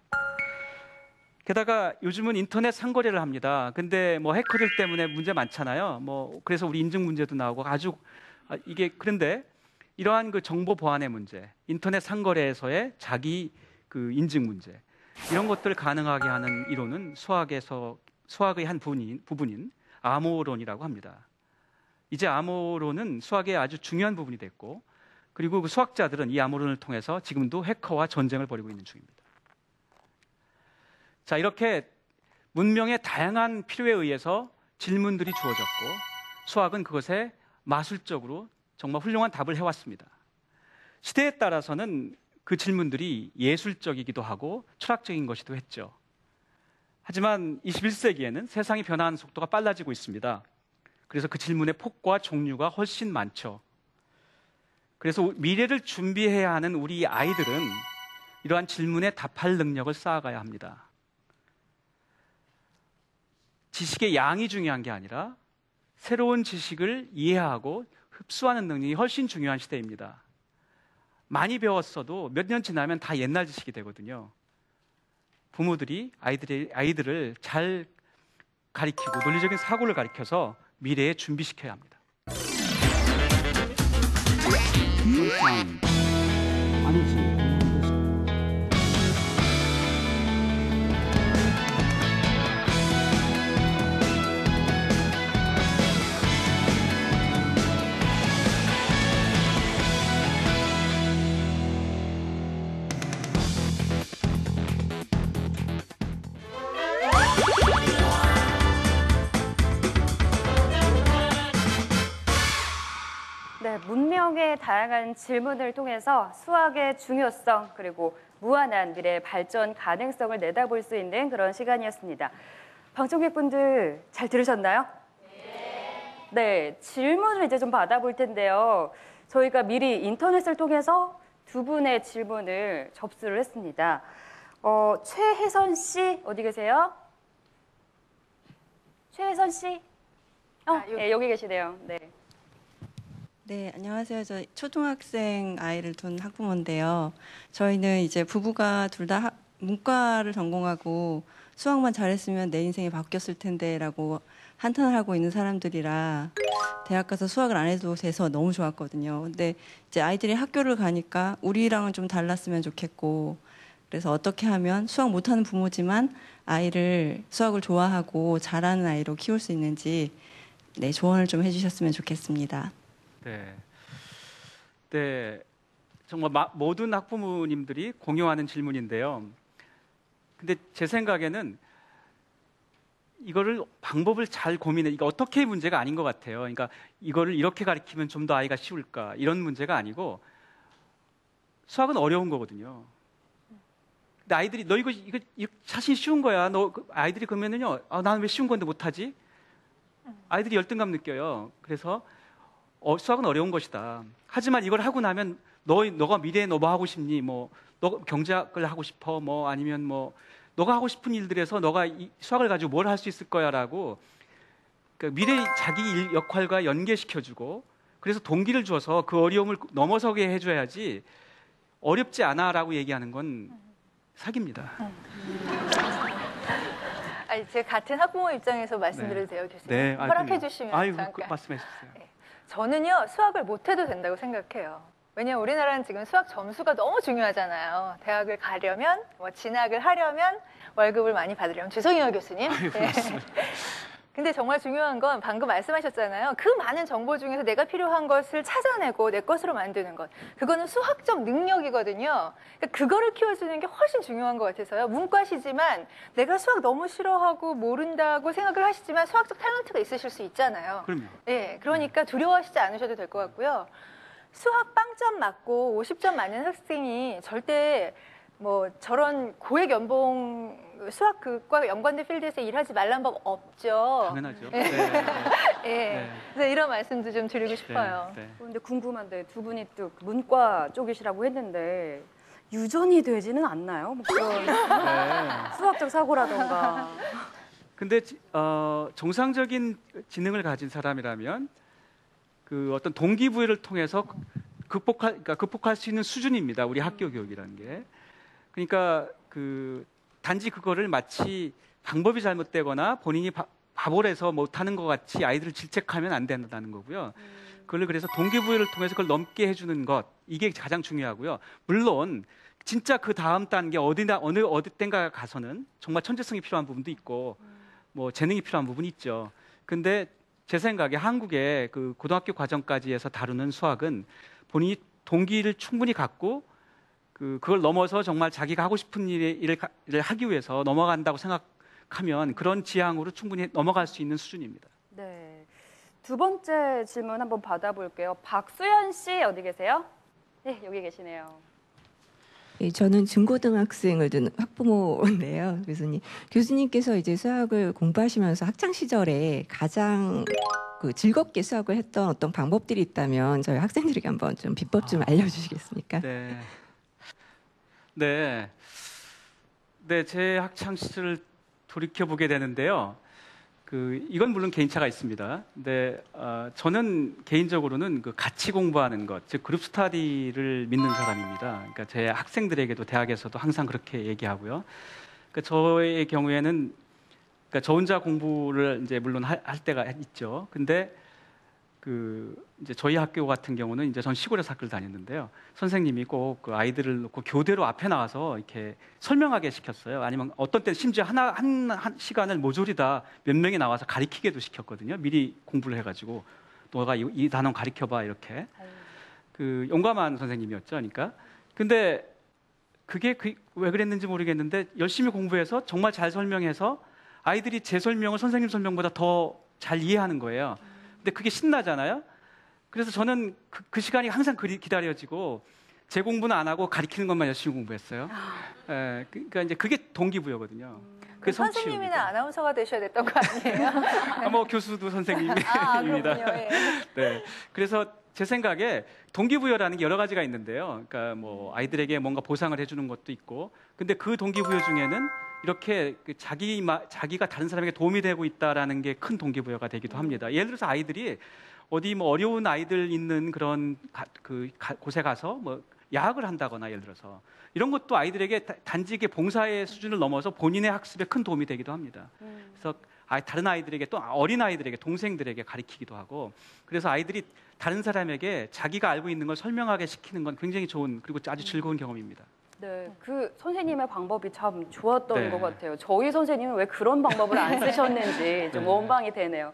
게다가 요즘은 인터넷 상거래를 합니다. 근데 뭐 해커들 때문에 문제 많잖아요. 뭐 그래서 우리 인증 문제도 나오고 아주 이게 그런데 이러한 그 정보 보안의 문제, 인터넷 상거래에서의 자기 그 인증 문제 이런 것들을 가능하게 하는 이론은 수학의 한 부분인 암호론이라고 합니다. 이제 암호론은 수학의 아주 중요한 부분이 됐고, 그리고 그 수학자들은 이 암호론을 통해서 지금도 해커와 전쟁을 벌이고 있는 중입니다. 자, 이렇게 문명의 다양한 필요에 의해서 질문들이 주어졌고, 수학은 그것에 마술적으로 정말 훌륭한 답을 해왔습니다. 시대에 따라서는 그 질문들이 예술적이기도 하고 철학적인 것이기도 했죠. 하지만 21세기에는 세상이 변화하는 속도가 빨라지고 있습니다. 그래서 그 질문의 폭과 종류가 훨씬 많죠. 그래서 미래를 준비해야 하는 우리 아이들은 이러한 질문에 답할 능력을 쌓아가야 합니다. 지식의 양이 중요한 게 아니라 새로운 지식을 이해하고 흡수하는 능력이 훨씬 중요한 시대입니다. 많이 배웠어도 몇 년 지나면 다 옛날 지식이 되거든요. 부모들이 아이들을 잘 가리키고 논리적인 사고를 가리켜서 미래에 준비시켜야 합니다. Fine. 아니지. 네, 문명의 다양한 질문을 통해서 수학의 중요성 그리고 무한한 미래의 발전 가능성을 내다볼 수 있는 그런 시간이었습니다. 방청객분들 잘 들으셨나요? 네, 질문을 이제 좀 받아볼 텐데요. 저희가 미리 인터넷을 통해서 두 분의 질문을 접수를 했습니다. 최혜선 씨 어디 계세요? 최혜선 씨? 네, 여기 계시네요. 네. 네, 안녕하세요. 저 초등학생 아이를 둔 학부모인데요. 저희는 이제 부부가 둘 다 문과를 전공하고 수학만 잘했으면 내 인생이 바뀌었을 텐데라고 한탄을 하고 있는 사람들이라 대학 가서 수학을 안 해도 돼서 너무 좋았거든요. 근데 이제 아이들이 학교를 가니까 우리랑은 좀 달랐으면 좋겠고, 그래서 어떻게 하면 수학 못하는 부모지만 아이를 수학을 좋아하고 잘하는 아이로 키울 수 있는지 조언을 좀 해주셨으면 좋겠습니다. 네, 정말 모든 학부모님들이 공유하는 질문인데요. 근데 제 생각에는 이거를 방법을 잘 고민해. 이거 어떻게 문제가 아닌 것 같아요. 그러니까 이거를 이렇게 가르치면 좀 더 아이가 쉬울까 이런 문제가 아니고 수학은 어려운 거거든요. 근데 아이들이 너 이거 사실 쉬운 거야. 아이들이 그러면은요. 나는 왜 쉬운 건데 못하지? 아이들이 열등감 느껴요. 그래서 수학은 어려운 것이다. 하지만 이걸 하고 나면 너가 미래에 너 뭐 하고 싶니? 뭐 너 경제학을 하고 싶어? 뭐 아니면 뭐 너가 하고 싶은 일들에서 너가 이 수학을 가지고 뭘 할 수 있을 거야라고 그러니까 미래의 자기 일 역할과 연계시켜주고 그래서 동기를 줘서 그 어려움을 넘어서게 해줘야지 어렵지 않아라고 얘기하는 건 사기입니다. 아니, 제가 같은 학부모 입장에서 말씀드려도 돼요, 교수님? 네, 허락해 주시면 잠깐. 말씀해 주세요. 네. 저는요, 수학을 못해도 된다고 생각해요. 왜냐면 우리나라는 지금 수학 점수가 너무 중요하잖아요. 대학을 가려면, 뭐 진학을 하려면, 월급을 많이 받으려면. 죄송해요, 교수님. 네. 근데 정말 중요한 건 방금 말씀하셨잖아요. 그 많은 정보 중에서 내가 필요한 것을 찾아내고 내 것으로 만드는 것. 그거는 수학적 능력이거든요. 그러니까 그거를 키워주는 게 훨씬 중요한 것 같아서요. 문과시지만 내가 수학 너무 싫어하고 모른다고 생각을 하시지만 수학적 탤런트가 있으실 수 있잖아요. 그럼요. 네, 그러니까 두려워하시지 않으셔도 될 것 같고요. 수학 빵점 맞고 50점 맞는 학생이 절대 뭐 저런 고액 연봉 수학과 연관된 필드에서 일하지 말란 법 없죠. 당연하죠. 네. 네. 네. 그래서 이런 말씀도 좀 드리고 싶어요. 네. 그런데 궁금한데 두 분이 또 문과 쪽이시라고 했는데 유전이 되지는 않나요? 뭐 그런 수학적 사고라던가. 근데 정상적인 지능을 가진 사람이라면 그 어떤 동기부여를 통해서 극복할 수 있는 수준입니다. 우리 학교 교육이라는 게. 그러니까 단지 그거를 마치 방법이 잘못되거나 본인이 바보라서 못하는 것 같이 아이들을 질책하면 안 된다는 거고요. 그걸 그래서 동기부여를 통해서 그걸 넘게 해주는 것 이게 가장 중요하고요. 물론 진짜 그 다음 단계 어느 땐가 가서는 정말 천재성이 필요한 부분도 있고 뭐 재능이 필요한 부분이 있죠. 근데 제 생각에 한국의 그 고등학교 과정까지 해서 다루는 수학은 본인이 동기를 충분히 갖고 그걸 넘어서 정말 자기가 하고 싶은 일을 하기 위해서 넘어간다고 생각하면 그런 지향으로 충분히 넘어갈 수 있는 수준입니다. 네. 두 번째 질문 한번 받아볼게요. 박수연 씨 어디 계세요? 네, 여기 계시네요. 예, 저는 중고등학생을 둔 학부모인데요, 교수님. 교수님께서 이제 수학을 공부하시면서 학창 시절에 가장 즐겁게 수학을 했던 어떤 방법들이 있다면 저희 학생들에게 한번 좀 비법 좀 알려주시겠습니까? 네, 제 학창 시절을 돌이켜 보게 되는데요. 이건 물론 개인차가 있습니다. 근데 저는 개인적으로는 같이 공부하는 것, 즉 그룹 스터디를 믿는 사람입니다. 그러니까 제 학생들에게도 대학에서도 항상 그렇게 얘기하고요. 그러니까 저의 경우에는 그러니까 저 혼자 공부를 이제 물론 할 때가 있죠. 근데 이제 저희 학교 같은 경우는 이제 전 시골에서 학교를 다녔는데요. 선생님이 꼭 그 아이들을 놓고 교대로 앞에 나와서 이렇게 설명하게 시켰어요. 아니면 어떤 때는 심지어 한 시간을 모조리 다 몇 명이 나와서 가리키게도 시켰거든요. 미리 공부를 해가지고 너가 이 단어 가리켜봐 이렇게. 용감한 선생님이었죠. 그러니까. 근데 그게 왜 그랬는지 모르겠는데 열심히 공부해서 정말 잘 설명해서 아이들이 제 설명을 선생님 설명보다 더 잘 이해하는 거예요. 근데 그게 신나잖아요. 그래서 저는 그 시간이 항상 기다려지고 제 공부는 안 하고 가리키는 것만 열심히 공부했어요. 그러니까 이제 그게 동기부여거든요. 선생님이나 아나운서가 되셔야 됐던 거 아니에요? 뭐 교수도 선생님입니다. 그렇군요. 예. 네. 그래서 제 생각에 동기부여라는 게 여러 가지가 있는데요. 그러니까 뭐 아이들에게 뭔가 보상을 해주는 것도 있고, 근데 그 동기부여 중에는 이렇게 자기가 다른 사람에게 도움이 되고 있다라는 게 큰 동기부여가 되기도 합니다. 예를 들어서 아이들이 어디 뭐 어려운 아이들 있는 그런 곳에 가서 뭐 야학을 한다거나 예를 들어서 이런 것도 아이들에게 단지 이게 봉사의 수준을 넘어서 본인의 학습에 큰 도움이 되기도 합니다. 그래서 다른 아이들에게 또 어린 아이들에게 동생들에게 가르치기도 하고 그래서 아이들이 다른 사람에게 자기가 알고 있는 걸 설명하게 시키는 건 굉장히 좋은 그리고 아주 즐거운 경험입니다. 네, 그 선생님의 방법이 참 좋았던 네. 것 같아요. 저희 선생님은 왜 그런 방법을 안 쓰셨는지 좀 네. 원망이 되네요.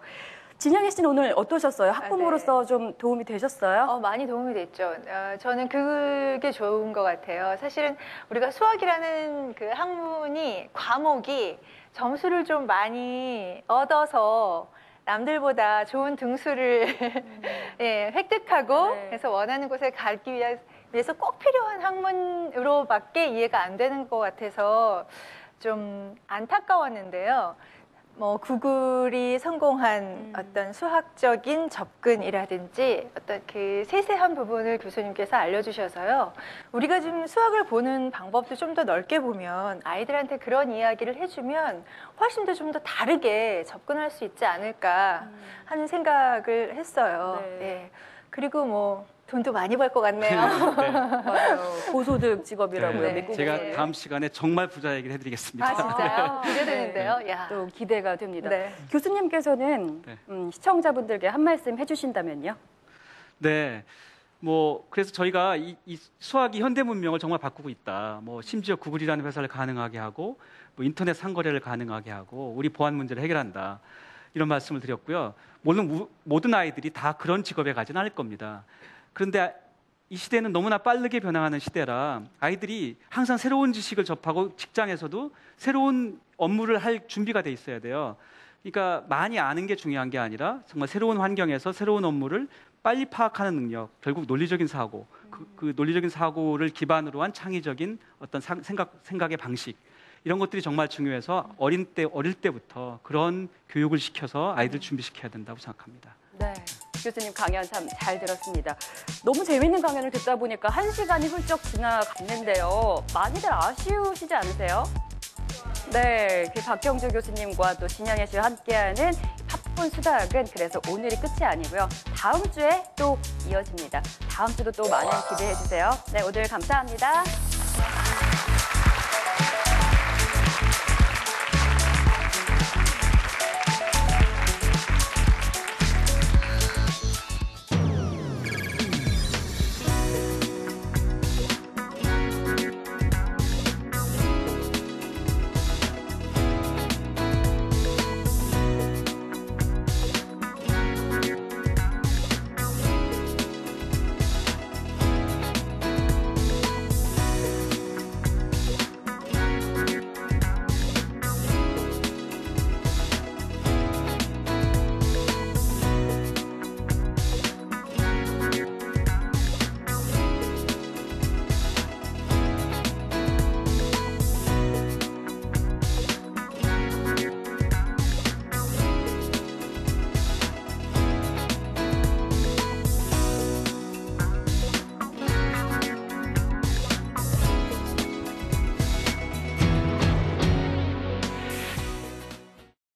진영애 씨는 오늘 어떠셨어요? 학부모로서 좀 도움이 되셨어요? 많이 도움이 됐죠. 저는 그게 좋은 것 같아요. 사실은 우리가 수학이라는 그 학문이 과목이 점수를 좀 많이 얻어서 남들보다 좋은 등수를 예, 획득하고 네. 그래서 원하는 곳에 가기 위해서 꼭 필요한 학문으로밖에 이해가 안 되는 것 같아서 좀 안타까웠는데요. 뭐 구글이 성공한 어떤 수학적인 접근이라든지 어떤 그 세세한 부분을 교수님께서 알려주셔서요. 우리가 좀 수학을 보는 방법도 좀 더 넓게 보면 아이들한테 그런 이야기를 해주면 훨씬 더 좀 더 다르게 접근할 수 있지 않을까 하는 생각을 했어요. 네. 네. 그리고 뭐 돈도 많이 벌 것 같네요. 맞아요. 고소득 직업이라고요. 네. 미국에. 제가 다음 시간에 정말 부자 얘기를 해드리겠습니다. 아 진짜요? 기대되는데요. 야. 또 기대가 됩니다. 네. 교수님께서는 네. 시청자분들께 한 말씀 해주신다면요? 네. 뭐 그래서 저희가 이 수학이 현대 문명을 정말 바꾸고 있다. 뭐 심지어 구글이라는 회사를 가능하게 하고 뭐 인터넷 상거래를 가능하게 하고 우리 보안 문제를 해결한다. 이런 말씀을 드렸고요. 물론 모든 아이들이 다 그런 직업에 가지는 않을 겁니다. 그런데 이 시대는 너무나 빠르게 변화하는 시대라 아이들이 항상 새로운 지식을 접하고 직장에서도 새로운 업무를 할 준비가 돼 있어야 돼요. 그러니까 많이 아는 게 중요한 게 아니라 정말 새로운 환경에서 새로운 업무를 빨리 파악하는 능력, 결국 논리적인 사고, 그 논리적인 사고를 기반으로 한 창의적인 어떤 생각의 방식 이런 것들이 정말 중요해서 어릴 때부터 그런 교육을 시켜서 아이들 준비시켜야 된다고 생각합니다. 네. 교수님 강연 참 잘 들었습니다. 너무 재밌는 강연을 듣다 보니까 1시간이 훌쩍 지나갔는데요. 많이들 아쉬우시지 않으세요? 네, 그 박경주 교수님과 또 신영애 씨와 함께하는 팝콘 수다학은 그래서 오늘이 끝이 아니고요. 다음 주에 또 이어집니다. 다음 주도 또 많은 기대해 주세요. 네, 오늘 감사합니다.